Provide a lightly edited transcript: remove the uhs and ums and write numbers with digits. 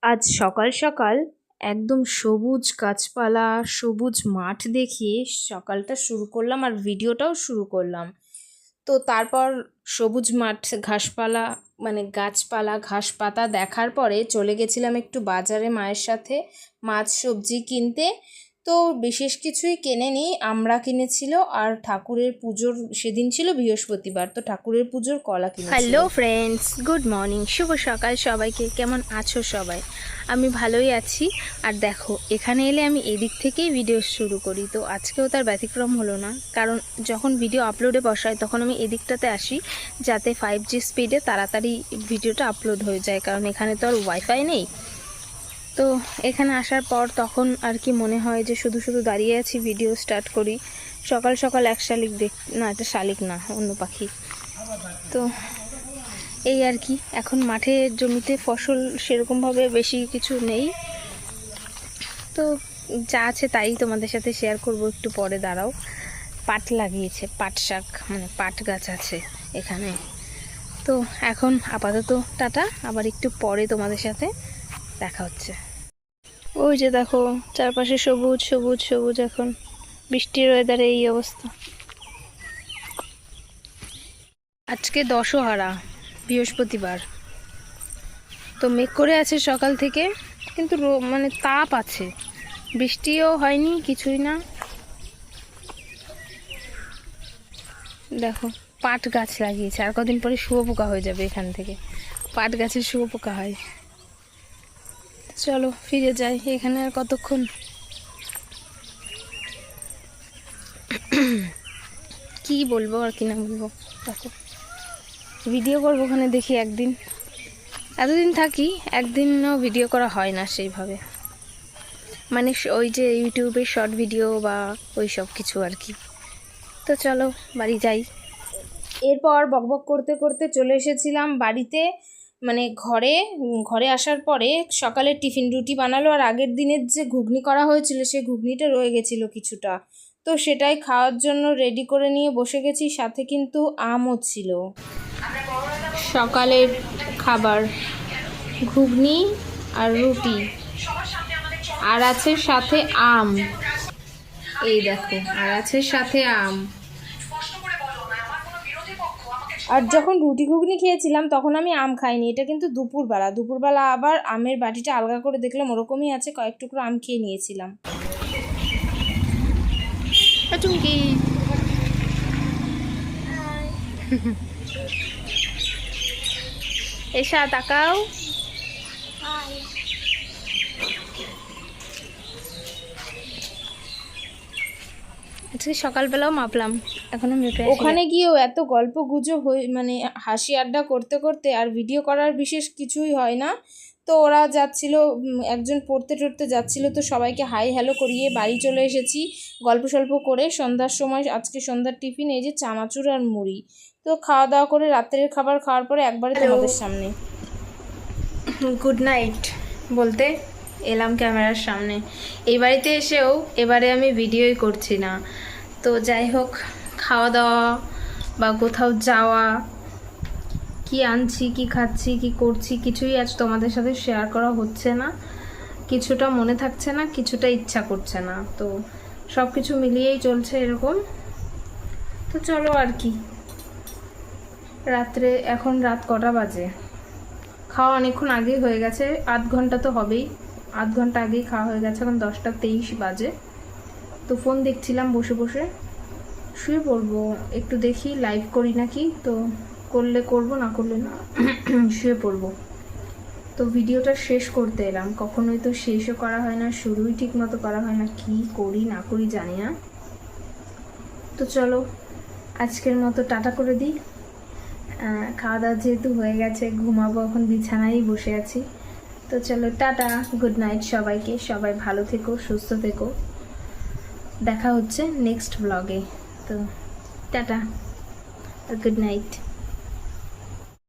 আজ সকাল সকাল একদম সবুজ গাছপালা, সবুজ মাঠ দেখিয়ে সকালটা শুরু করলাম আর ভিডিওটাও শুরু করলাম। তো তারপর সবুজ মাঠ, ঘাসপালা মানে গাছপালা, ঘাসপাতা দেখার পরে চলে গেছিলাম একটু বাজারে মায়ের সাথে মাছ সবজি কিনতে। তো বিশেষ কিছুই কেনেনি, আমরা কিনেছিল আর ঠাকুরের পুজোর সেদিন ছিল বৃহস্পতিবার, তো ঠাকুরের পুজোর কলা কিনেছিল। হ্যালো ফ্রেন্ডস, গুড মর্নিং, শুভ সকাল সবাইকে। কেমন আছো সবাই? আমি ভালোই আছি। আর দেখো, এখানে এলে আমি এদিক থেকেই ভিডিও শুরু করি। তো আজকেও তার ব্যতিক্রম হলো না, কারণ যখন ভিডিও আপলোডে বসাই তখন আমি এদিকটাতে আসি যাতে 5G স্পিডে তাড়াতাড়ি ভিডিওটা আপলোড হয়ে যায়, কারণ এখানে তো আর ওয়াইফাই নেই। তো এখানে আসার পর তখন আর কি মনে হয় যে শুধু শুধু দাঁড়িয়ে আছি, ভিডিও স্টার্ট করি। সকাল সকাল এক শালিক না, এটা শালিক না, অন্য পাখি। তো এই আর কি, এখন মাঠের জমিতে ফসল সেরকমভাবে বেশি কিছু নেই, তো যা আছে তাই তোমাদের সাথে শেয়ার করব একটু পরে। দাঁড়াও, পাট লাগিয়েছে, পাট শাক মানে পাট গাছ আছে এখানে। তো এখন আপাতত টাটা, আবার একটু পরে তোমাদের সাথে দেখা হচ্ছে। ওই যে দেখো, চারপাশে সবুজ সবুজ সবুজ। এখন বৃষ্টির ওয়েদারে এই অবস্থা। আজকে দশহারা, বৃহস্পতিবার। তো মেঘ করে আছে সকাল থেকে, কিন্তু মানে তাপ আছে, বৃষ্টিও হয়নি, কিছুই না। দেখো, পাট গাছ লাগিয়েছে, আর কদিন পরে শুয়োপোকা হয়ে যাবে এখান থেকে। পাট গাছে শুয়োপোকা হয়। চলো ফিরে যাই, এখানে আর কতক্ষণ। কি বলবো আর কি না বলবো। দেখো, ভিডিও করবো ওখানে, দেখি একদিন, এতদিন থাকি একদিনও ভিডিও করা হয় না সেইভাবে, মানে ওই যে ইউটিউবে শর্ট ভিডিও বা ওই সব কিছু আর কি। তো চলো বাড়ি যাই। এরপর বকবক করতে করতে চলে এসেছিলাম বাড়িতে, মানে ঘরে আসার পরে সকালের টিফিন রুটি বানালো, আর আগের দিনের যে ঘুগনি করা হয়েছিল সেই ঘুগনিটা রয়ে গেছিলো কিছুটা, তো সেটাই খাওয়ার জন্য রেডি করে নিয়ে বসে গেছি। সাথে কিন্তু আমও ছিল। সকালের খাবার ঘুগনি আর রুটি, আর আছে সাথে আম। এই দেখো, আর আছে সাথে আম। আর যখন রুটি ঘুগনি খেয়েছিলাম তখন আমি আম খাইনি, এটা কিন্তু দুপুরবেলা আবার আমের বাটিটা আলগা করে দেখলাম ওরকমই আছে, কয়েক টুকরো আম খেয়ে নিয়েছিলাম। চুমকি, এসা তাকাও। আজকে সকালবেলাও মাপলাম, এখনো মেপে আসি। ওখানে গিয়েও এত গল্প গুজব হয়ে, মানে হাসি আড্ডা করতে করতে আর ভিডিও করার বিশেষ কিছুই হয় না। তো ওরা যাচ্ছিল, একজন পড়তে টড়তে যাচ্ছিল, তো সবাইকে হাই হ্যালো করিয়ে বাড়ি চলে এসেছি গল্প সল্প করে। সন্ধ্যার সময় আজকে সন্ধ্যার টিফিন এই যে চানাচুর আর মুড়ি। তো খাওয়া দাওয়া করে রাত্রের খাবার খাওয়ার পরে একবারে তোমাদের সামনে গুড নাইট বলতে এলাম ক্যামেরার সামনে। এই বাড়িতে এসেও এবারে আমি ভিডিওই করছি না। তো যাই হোক, খাওয়া দাওয়া বা কোথাও যাওয়া, কি আনছি, কি খাচ্ছি, কি করছি, কিছুই আজ তোমাদের সাথে শেয়ার করা হচ্ছে না। কিছুটা মনে থাকছে না, কিছুটা ইচ্ছা করছে না, তো সব কিছু মিলিয়েই চলছে এরকম। তো চলো আর কি, রাত্রে এখন রাত কটা বাজে, খাওয়া অনেকক্ষণ আগেই হয়ে গেছে, আধ ঘন্টা তো হবেই, আধ ঘন্টা আগেই খাওয়া হয়ে গেছে। এখন 10টা 23 বাজে। তো ফোন দেখছিলাম বসে বসে, শুয়ে পড়বো একটু, দেখি লাইভ করি নাকি, তো করলে করব, না করলে না, শুয়ে পড়বো। তো ভিডিওটা শেষ করতে এলাম, কখনোই তো শেষও করা হয় না, শুরুই ঠিক মতো করা হয় না, কি করি না করি জানি না। তো চলো আজকের মতো টাটা করে দিই। খাওয়া দাওয়া যেহেতু হয়ে গেছে, ঘুমাবো এখন, বিছানায় বসে আছি। তো চলো টাটা, গুড নাইট সবাইকে, সবাই ভালো থেকো, সুস্থ থেকো, দেখা হচ্ছে নেক্সট ব্লগে। তো টাটা, গুড নাইট।